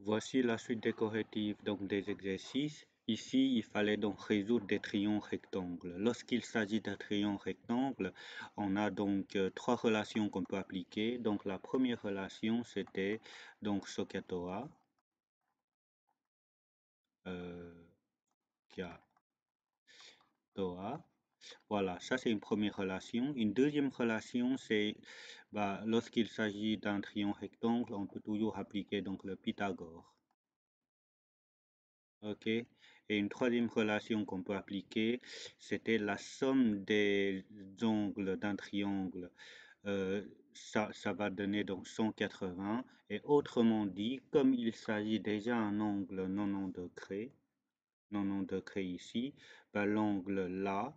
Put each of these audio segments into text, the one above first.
Voici la suite des correctifs donc des exercices. Ici, il fallait donc résoudre des triangles rectangles. Lorsqu'il s'agit d'un triangle rectangle, on a donc trois relations qu'on peut appliquer. Donc la première relation, c'était donc SOHCAHTOA, SOHCAHTOA. Voilà, ça c'est une première relation. Une deuxième relation, c'est lorsqu'il s'agit d'un triangle rectangle, on peut toujours appliquer donc le Pythagore. Ok. Et une troisième relation qu'on peut appliquer, c'était la somme des angles d'un triangle. Ça va donner donc 180. Et autrement dit, comme il s'agit déjà d'un angle 90 degrés, 90 degrés ici, l'angle là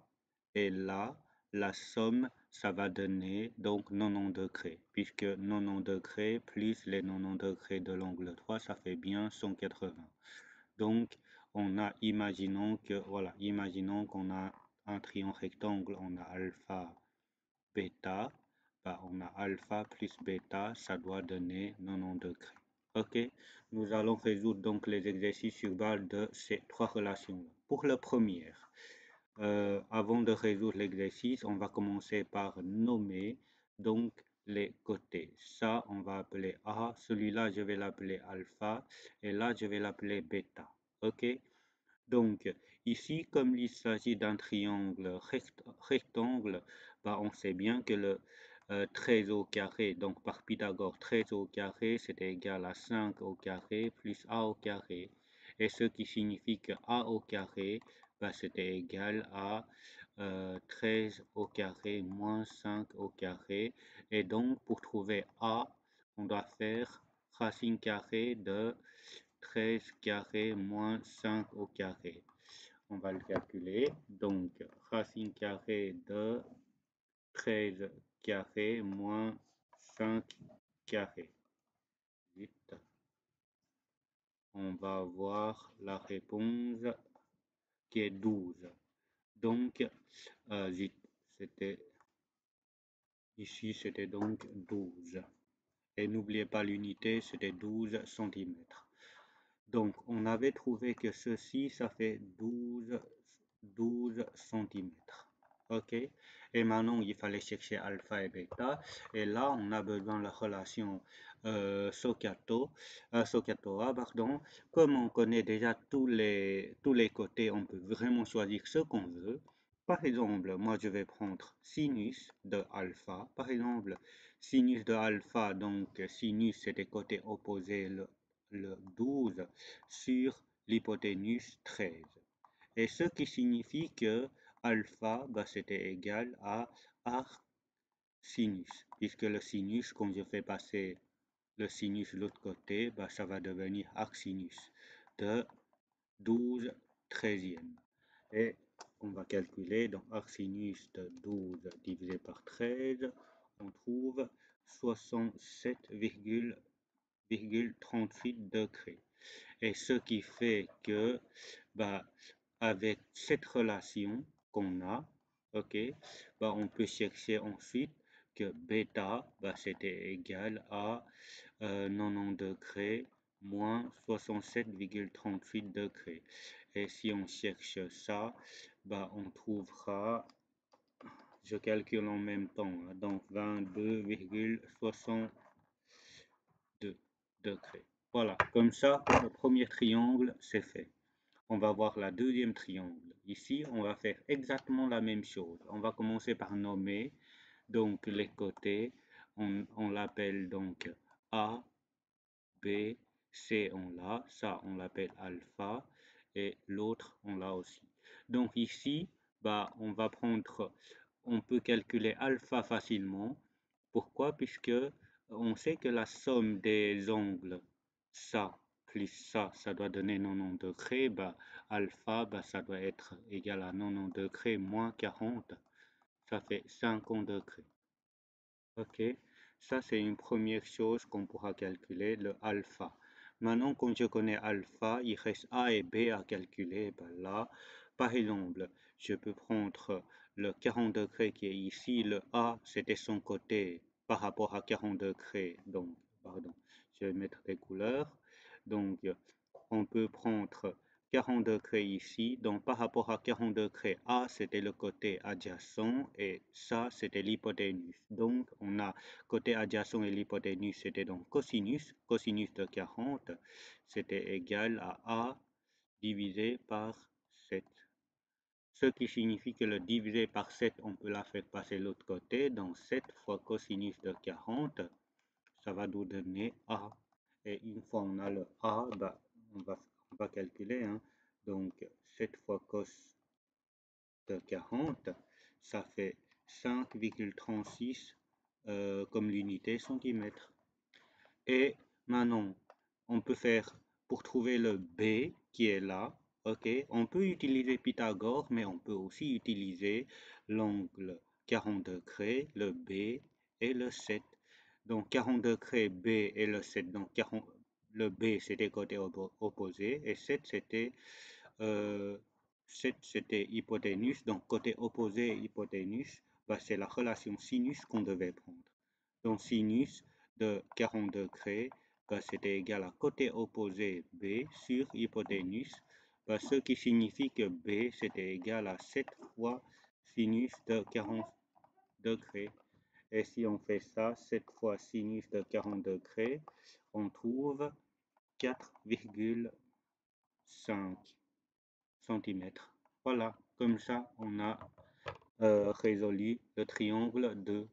et là, la somme, ça va donner donc 90 degrés, puisque 90 degrés plus les 90 degrés de l'angle 3, ça fait bien 180. Donc, imaginons qu'on a un triangle rectangle, on a alpha, bêta, on a alpha plus bêta, ça doit donner 90 degrés. Ok, nous allons résoudre donc les exercices sur base de ces trois relations. Pour la première, avant de résoudre l'exercice, on va commencer par nommer donc les côtés. Ça, on va appeler A, celui-là, je vais l'appeler alpha, et là, je vais l'appeler bêta. Ok, donc ici, comme il s'agit d'un triangle rectangle, on sait bien que le 13 au carré, donc par Pythagore, 13 au carré, c'est égal à 5 au carré plus a au carré. Et ce qui signifie que a au carré, c'était égal à 13 au carré moins 5 au carré. Et donc, pour trouver a, on doit faire racine carrée de 13 carré moins 5 au carré. On va le calculer. Donc, racine carrée de 13 carré moins 5 carré. Vite. On va avoir la réponse qui est 12. Donc, c'était ici, c'était donc 12. Et n'oubliez pas l'unité, c'était 12 cm. Donc, on avait trouvé que ceci, ça fait 12 cm. OK? Et maintenant, il fallait chercher alpha et bêta. Et là, on a besoin de la relation SOHCAHTOA, pardon. Comme on connaît déjà tous les côtés, on peut vraiment choisir ce qu'on veut. Par exemple, moi, je vais prendre sinus de alpha. Par exemple, sinus de alpha, donc sinus, c'est des côtés opposés, le 12 sur l'hypoténuse 13. Et ce qui signifie que alpha, c'était égal à arc sinus, puisque le sinus, quand je fais passer le sinus de l'autre côté, ça va devenir arc sinus de 12 treizième. Et on va calculer, donc arc sinus de 12 divisé par 13, on trouve 67,38 degrés. Et ce qui fait que, avec cette relation qu'on a, ok, on peut chercher ensuite que bêta, c'était égal à 90 degrés moins 67,38 degrés. Et si on cherche ça, on trouvera, je calcule en même temps, donc 22,62 degrés. Voilà, comme ça, le premier triangle, c'est fait. On va voir la deuxième triangle. Ici, on va faire exactement la même chose. On va commencer par nommer donc les côtés. On l'appelle donc A, B, C, on l'a. Ça, on l'appelle alpha. Et l'autre, on l'a aussi. Donc ici, on peut calculer alpha facilement. Pourquoi? Puisque on sait que la somme des angles, ça plus ça doit donner 90 degrés. Alpha, ça doit être égal à 90 degrés moins 40. Ça fait 50 degrés. Ok, ça c'est une première chose qu'on pourra calculer, le alpha. Maintenant, quand je connais alpha, il reste A et B à calculer. Là, par exemple, je peux prendre le 40 degrés qui est ici. Le A, c'était son côté par rapport à 40 degrés. Donc, pardon, je vais mettre des couleurs. Donc, on peut prendre 40 degrés ici. Donc, par rapport à 40 degrés, A, c'était le côté adjacent et ça, c'était l'hypoténuse. Donc, on a côté adjacent et l'hypoténuse, c'était donc cosinus. Cosinus de 40, c'était égal à A divisé par 7. Ce qui signifie que le divisé par 7, on peut la faire passer de l'autre côté. Donc 7 fois cosinus de 40, ça va nous donner A. Et une fois on a le A, bah, on va calculer. Hein. Donc 7 fois cos de 40, ça fait 5,36 comme l'unité centimètre. Et maintenant, on peut faire, pour trouver le B qui est là, ok, on peut utiliser Pythagore, mais on peut aussi utiliser l'angle 40 degrés, le B et le 7. Donc 40 degrés B et le 7, donc 40, le B c'était côté opposé et 7 c'était hypoténuse, donc côté opposé hypoténuse, bah, c'est la relation sinus qu'on devait prendre. Donc sinus de 40 degrés, bah, c'était égal à côté opposé B sur hypoténuse, bah, ce qui signifie que B c'était égal à 7 fois sinus de 40 degrés. Et si on fait ça, 7 fois sinus de 40 degrés, on trouve 4,5 cm. Voilà, comme ça, on a résolu le triangle 2.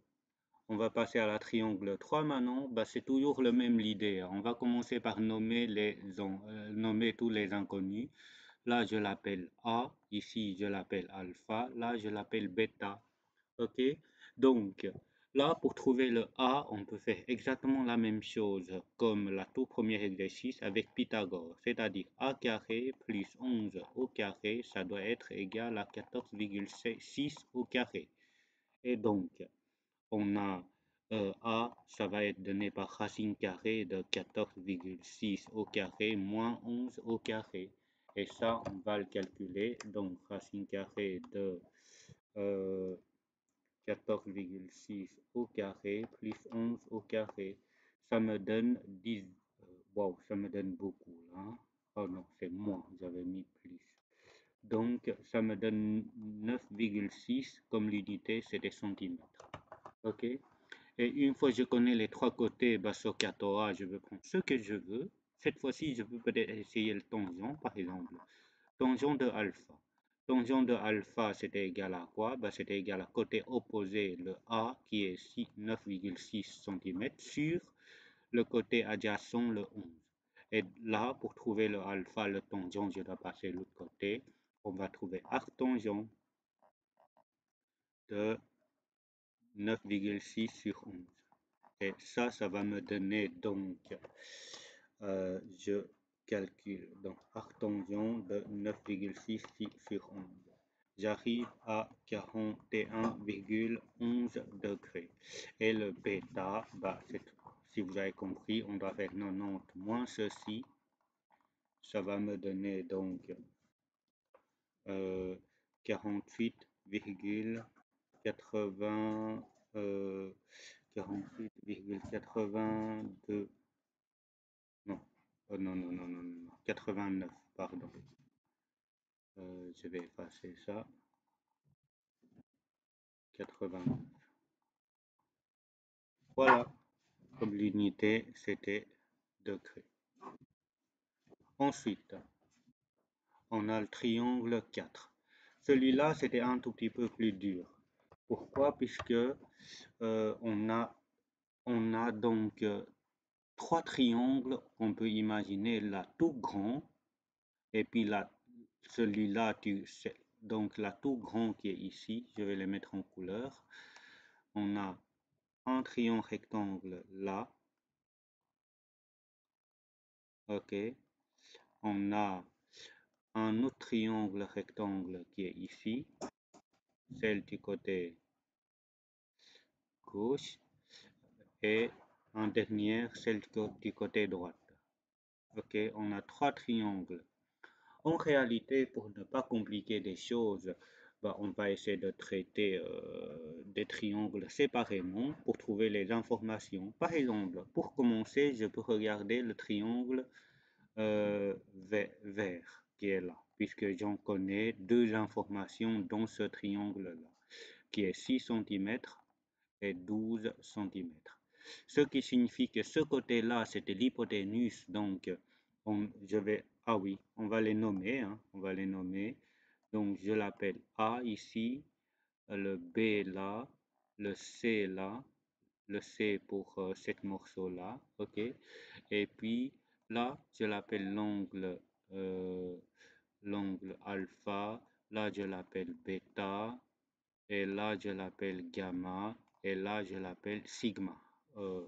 On va passer à la triangle 3 maintenant. Bah, c'est toujours le même l'idée. On va commencer par nommer, nommer tous les inconnus. Là, je l'appelle A. Ici, je l'appelle alpha. Là, je l'appelle bêta. OK? Donc, là, pour trouver le A, on peut faire exactement la même chose comme la tout premier exercice avec Pythagore. C'est-à-dire A carré plus 11 au carré, ça doit être égal à 14,6 au carré. Et donc, on a A, ça va être donné par racine carrée de 14,6 au carré moins 11 au carré. Et ça, on va le calculer. Donc, racine carrée de 14,6 au carré plus 11 au carré. Ça me donne 10. Wow, ça me donne beaucoup là. Oh non, c'est moins, j'avais mis plus. Donc, ça me donne 9,6 comme l'unité, c'est des centimètres. OK? Et une fois que je connais les trois côtés basso-catoa, je veux prendre ce que je veux. Cette fois-ci, je peux peut-être essayer le tangent, par exemple. Tangent de alpha. Tangent de alpha, c'était égal à quoi? C'était égal à côté opposé, le A, qui est 9,6 cm, sur le côté adjacent, le 11. Et là, pour trouver le alpha, le tangent, je dois passer de l'autre côté. On va trouver arctangent de 9,6 sur 11. Et ça va me donner donc, je calcule, donc arctangent de 9,6 sur 11. J'arrive à 41,11 degrés. Et le bêta, si vous avez compris, on doit faire 90 moins ceci. Ça va me donner donc 48,80 48,82. Non, non, non, non, non, non, 89, pardon. Je vais effacer ça. 89. Voilà, comme l'unité, c'était degré. Ensuite, on a le triangle 4. Celui-là, c'était un tout petit peu plus dur. Pourquoi? Puisque on a donc trois triangles qu'on peut imaginer, là tout grand, et puis là, celui-là, donc là tout grand qui est ici, je vais les mettre en couleur. On a un triangle rectangle là, ok. On a un autre triangle rectangle qui est ici, celle du côté gauche, et en dernière, celle du côté droite. Ok, on a trois triangles. En réalité, pour ne pas compliquer des choses, on va essayer de traiter des triangles séparément pour trouver les informations. Par exemple, pour commencer, je peux regarder le triangle vert qui est là, puisque j'en connais deux informations dans ce triangle-là, qui est 6 cm et 12 cm. Ce qui signifie que ce côté-là, c'était l'hypoténuse, donc ah oui, on va les nommer, hein, on va les nommer. Donc je l'appelle A ici, le B là, le C là, le C pour cet morceau-là, ok. Et puis là, je l'appelle l'angle alpha, là je l'appelle bêta, et là je l'appelle gamma, et là je l'appelle sigma.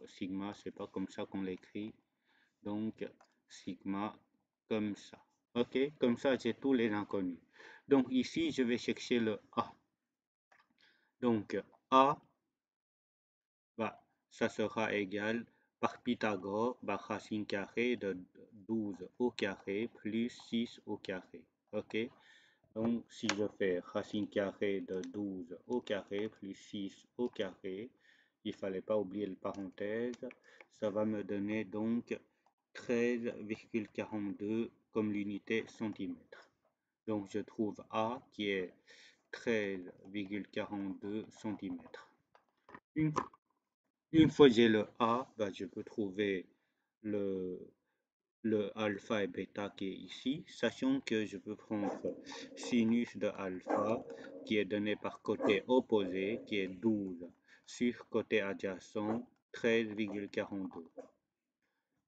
Sigma, c'est pas comme ça qu'on l'écrit, donc sigma comme ça. Ok, comme ça j'ai tous les inconnus. Donc ici, je vais chercher le A. Donc A, bah, ça sera égal par Pythagore, bah, racine carrée de 12 au carré plus 6 au carré. Ok, donc si je fais racine carrée de 12 au carré plus 6 au carré, il ne fallait pas oublier le parenthèse, ça va me donner donc 13,42 comme l'unité centimètre. Donc je trouve A qui est 13,42 cm. Une, une fois que j'ai le A, bah, je peux trouver le, le alpha et bêta qui est ici, sachant que je peux prendre sinus de alpha qui est donné par côté opposé, qui est 12, sur côté adjacent, 13,42.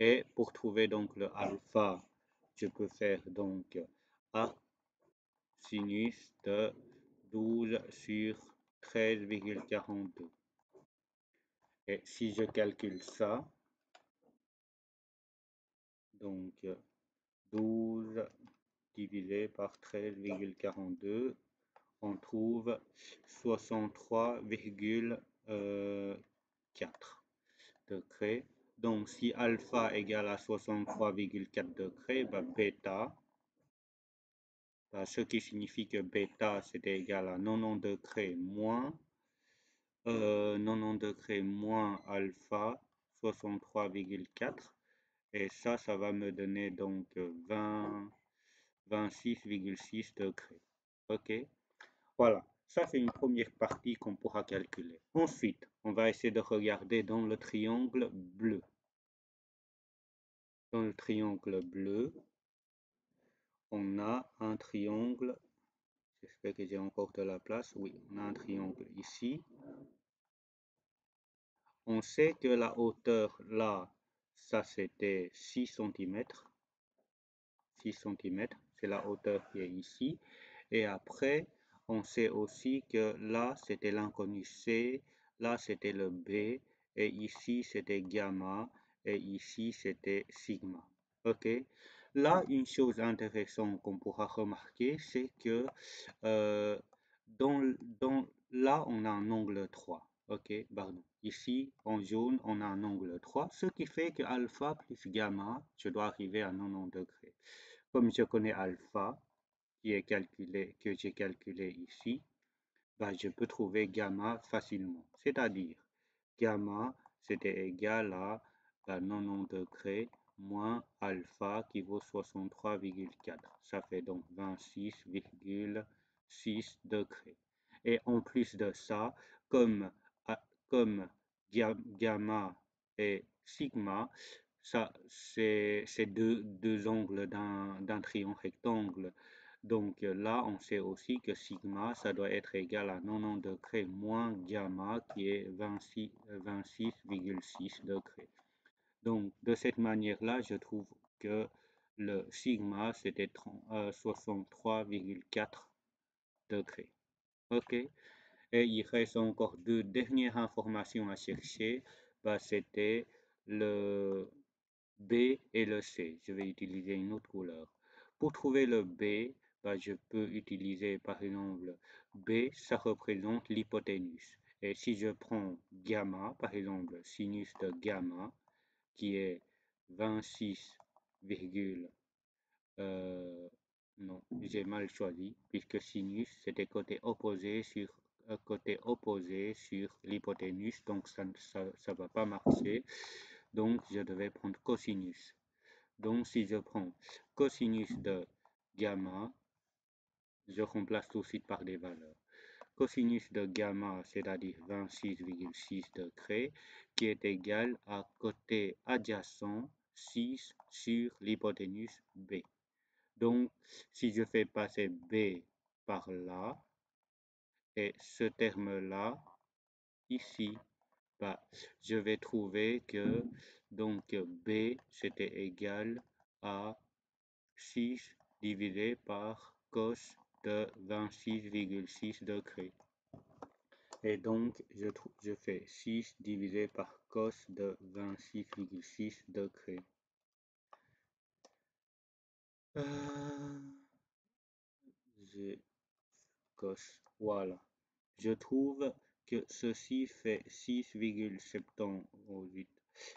Et pour trouver donc le alpha, je peux faire donc A sinus de 12 sur 13,42. Et si je calcule ça, donc 12 divisé par 13,42, on trouve 63,4 degrés. Donc si alpha égale à 63,4 degrés, bah, bêta, bah, ce qui signifie que bêta c'était égal à 90 degrés moins 90 degrés moins alpha 63,4, et ça va me donner donc 26,6 degrés. Ok, voilà, ça c'est une première partie qu'on pourra calculer. Ensuite, on va essayer de regarder dans le triangle bleu. Dans le triangle bleu, on a un triangle, j'espère que j'ai encore de la place, oui, on a un triangle ici. On sait que la hauteur là, ça c'était 6 cm. 6 cm, c'est la hauteur qui est ici. Et après, on sait aussi que là, c'était l'inconnu C, là, c'était le B, et ici, c'était gamma, et ici, c'était sigma. OK? Là, une chose intéressante qu'on pourra remarquer, c'est que euh, là, on a un angle 3. OK? Pardon. Ici, en jaune, on a un angle 3, ce qui fait que alpha plus gamma, je dois arriver à 90 degrés. Comme je connais alpha, que j'ai calculé ici, bah, je peux trouver gamma facilement. C'est-à-dire, gamma, c'était égal à 90 degrés moins alpha qui vaut 63,4. Ça fait donc 26,6 degrés. Et en plus de ça, comme, comme gamma et sigma, ça, c'est deux angles d'un triangle rectangle. Donc là, on sait aussi que sigma, ça doit être égal à 90 degrés moins gamma qui est 26,6 degrés. Donc de cette manière-là, je trouve que le sigma, c'était 63,4 degrés. OK? Et il reste encore deux dernières informations à chercher. Bah, c'était le B et le C. Je vais utiliser une autre couleur. Pour trouver le B, bah, je peux utiliser par exemple B, ça représente l'hypoténuse. Et si je prends gamma, par exemple sinus de gamma, qui est 26, non, j'ai mal choisi, puisque sinus, c'était côté opposé sur l'hypoténuse, donc ça va pas marcher. Donc, je devais prendre cosinus. Donc, si je prends cosinus de gamma, je remplace tout de suite par des valeurs. Cosinus de gamma, c'est-à-dire 26,6 degrés, qui est égal à côté adjacent 6 sur l'hypoténuse B. Donc, si je fais passer B par là, et ce terme-là, ici, bah, je vais trouver que donc B, c'était égal à 6 divisé par cos de 26,6 degrés. Et donc, je fais 6 divisé par cos de 26,6 degrés. Je cos, voilà. Je trouve que ceci fait 6,78.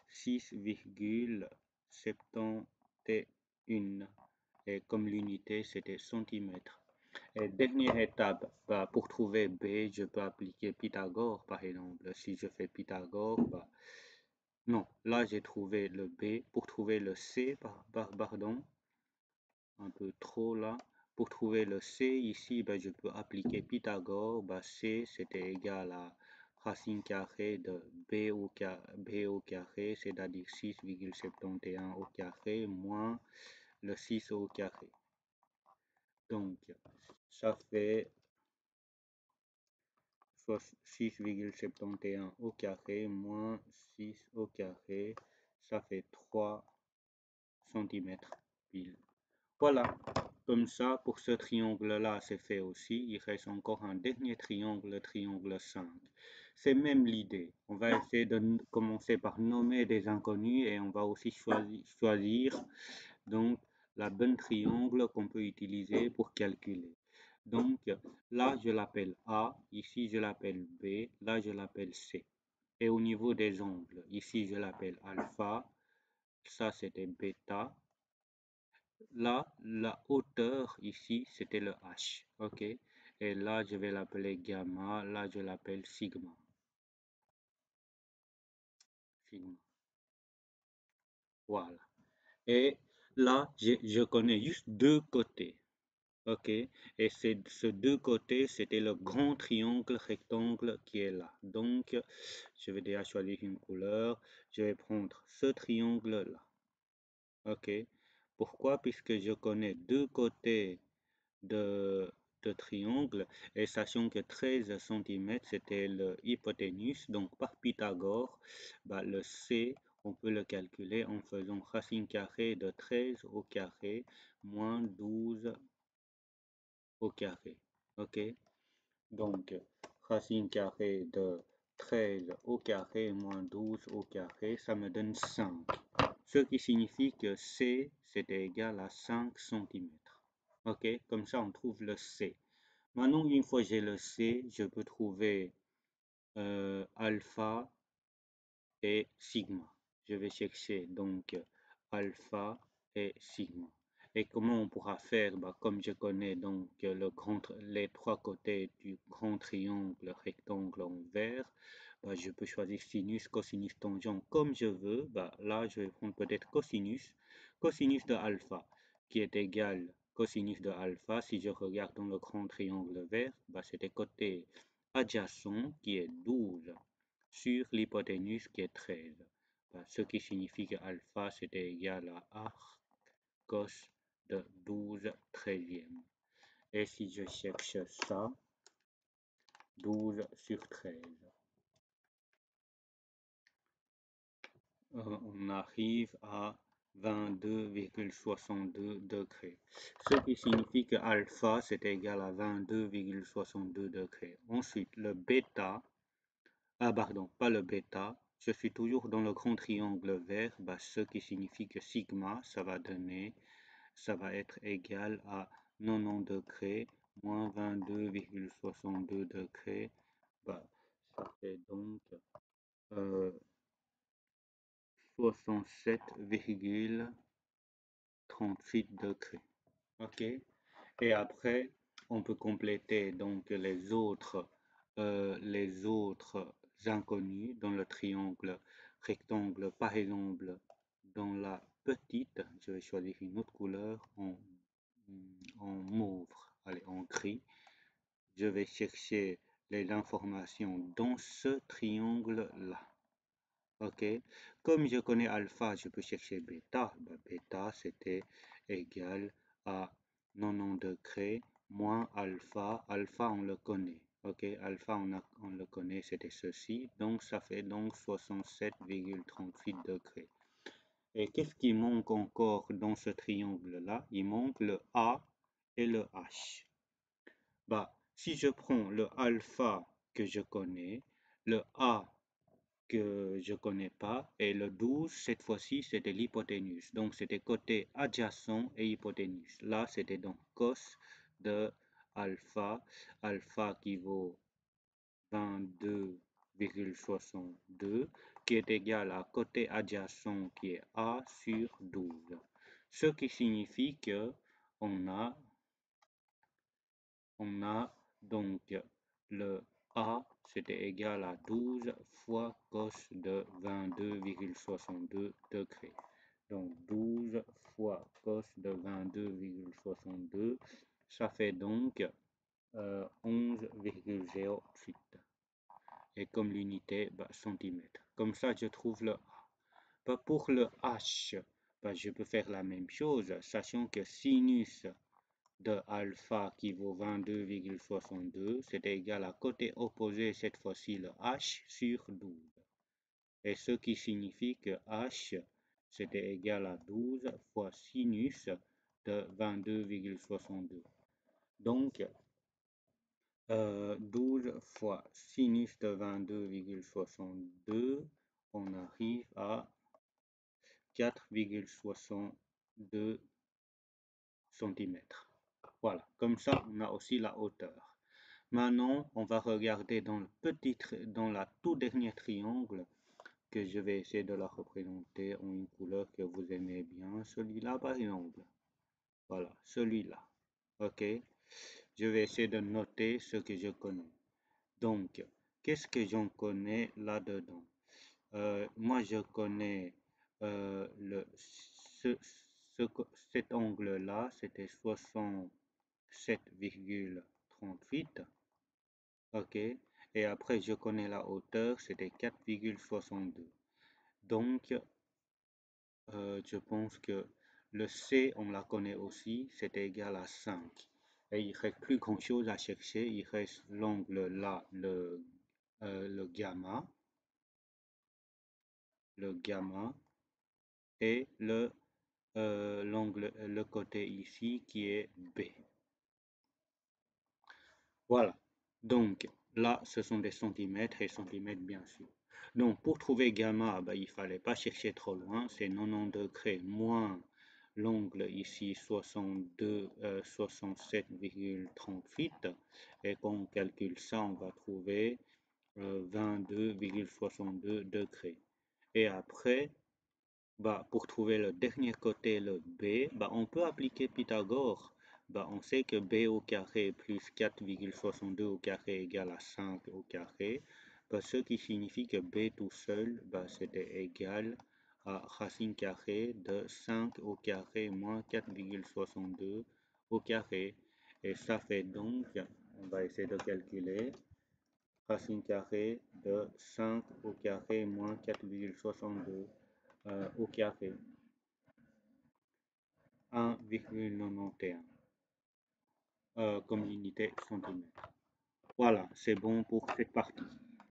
6,71. Et comme l'unité, c'était centimètres. Et dernière étape, bah, pour trouver B, je peux appliquer Pythagore, par exemple. Si je fais Pythagore, bah, non, là j'ai trouvé le B. Pour trouver le C, pardon, un peu trop là. Pour trouver le C ici, bah, je peux appliquer Pythagore. Bah, C, c'était égal à racine carrée de B au carré, c'est-à-dire 6,71 au carré, moins le 6 au carré. Donc, ça fait 6,71 au carré moins 6 au carré, ça fait 3 cm pile. Voilà, comme ça, pour ce triangle-là, c'est fait aussi. Il reste encore un dernier triangle, le triangle 5. C'est même l'idée. On va essayer de commencer par nommer des inconnus et on va aussi choisir donc la bonne triangle qu'on peut utiliser pour calculer. Donc là, je l'appelle A, ici je l'appelle B, là je l'appelle C. Et au niveau des angles, ici je l'appelle alpha, ça c'était bêta. Là, la hauteur ici c'était le H, ok? Et là je vais l'appeler gamma, là je l'appelle sigma. Sigma. Voilà. Et là, je connais juste deux côtés. Ok, et ce deux côtés, c'était le grand triangle rectangle qui est là. Donc, je vais déjà choisir une couleur. Je vais prendre ce triangle-là. Ok, pourquoi? Puisque je connais deux côtés de, de triangle et sachant que 13 cm, c'était l'hypoténuse. Donc, par Pythagore, bah, le C, on peut le calculer en faisant racine carrée de 13 au carré moins 12 au carré. Ok, donc racine carrée de 13 au carré moins 12 au carré, ça me donne 5. Ce qui signifie que C, c'était égal à 5 cm. Ok, comme ça on trouve le C. Maintenant, une fois que j'ai le C, je peux trouver alpha et sigma. Je vais chercher donc alpha et sigma. Et comment on pourra faire? Bah, comme je connais donc les trois côtés du grand triangle rectangle en vert, bah, je peux choisir sinus, cosinus, tangent comme je veux. Bah, là, je vais prendre peut-être cosinus, cosinus de alpha qui est égal cosinus de alpha. Si je regarde dans le grand triangle vert, bah, c'était côté adjacent qui est 12 sur l'hypoténuse qui est 13. Bah, ce qui signifie que alpha c'était égal à arc cos de 12 treizième. Et si je cherche ça, 12 sur 13, on arrive à 22,62 degrés. Ce qui signifie que alpha c'est égal à 22,62 degrés. Ensuite, le bêta, pardon, pas le bêta, je suis toujours dans le grand triangle vert, bah, ce qui signifie que sigma, ça va être égal à 90 degrés moins 22,62 degrés, bah, ça fait donc 67,38 degrés. Ok, et après on peut compléter donc les autres inconnus dans le triangle rectangle, par exemple dans la petite, je vais choisir une autre couleur en mauve, allez, en gris. Je vais chercher les informations dans ce triangle-là. Ok, comme je connais alpha, je peux chercher bêta. Bêta, c'était égal à 90 degrés moins alpha. Alpha, on le connaît. Ok, alpha, on le connaît, c'était ceci. Donc, ça fait donc 67,38 degrés. Et qu'est-ce qui manque encore dans ce triangle-là? Il manque le A et le H. Si je prends le alpha que je connais, le A que je connais pas, et le 12, cette fois-ci, c'était l'hypoténuse. Donc, c'était côté adjacent et hypoténuse. Là, c'était donc cos de alpha, alpha qui vaut 22,62, qui est égal à côté adjacent qui est A sur 12. Ce qui signifie que on a donc le A, c'était égal à 12 fois cos de 22,62 degrés. Donc 12 fois cos de 22,62, ça fait donc 11,08. Et comme l'unité, centimètre. Comme ça, je trouve le A. Pour le H, je peux faire la même chose, sachant que sinus de alpha qui vaut 22,62, c'est égal à côté opposé, cette fois-ci le H sur 12. Et ce qui signifie que H, c'était égal à 12 fois sinus de 22,62. Donc, 12 fois sinus de 22,62, on arrive à 4,62 cm. Voilà, comme ça, on a aussi la hauteur. Maintenant, on va regarder dans la tout dernier triangle que je vais essayer de la représenter en une couleur que vous aimez bien. Celui-là, par exemple. Voilà, celui-là. OK? Je vais essayer de noter ce que je connais. Donc, qu'est-ce que j'en connais là-dedans? Moi, je connais cet angle-là, c'était 67,38. OK. Et après, je connais la hauteur, c'était 4,62. Donc, je pense que le C, on la connaît aussi, c'est égal à 5. Et il ne reste plus grand-chose à chercher. Il reste l'angle là, le gamma, et le côté ici qui est B. Voilà. Donc, là, ce sont des centimètres et centimètres, bien sûr. Donc, pour trouver gamma, il ne fallait pas chercher trop loin. C'est 90 degrés moins l'angle ici, 67,38. Et quand on calcule ça, on va trouver 22,62 degrés. Et après, pour trouver le dernier côté, le B, on peut appliquer Pythagore. On sait que B au carré plus 4,62 au carré égale à 5 au carré. Ce qui signifie que B tout seul, c'était égal à racine carrée de 5 au carré moins 4,62 au carré. Et ça fait donc, on va essayer de calculer, racine carrée de 5 au carré moins 4,62 au carré. 1,91 comme unité centimètre. Voilà, c'est bon pour cette partie.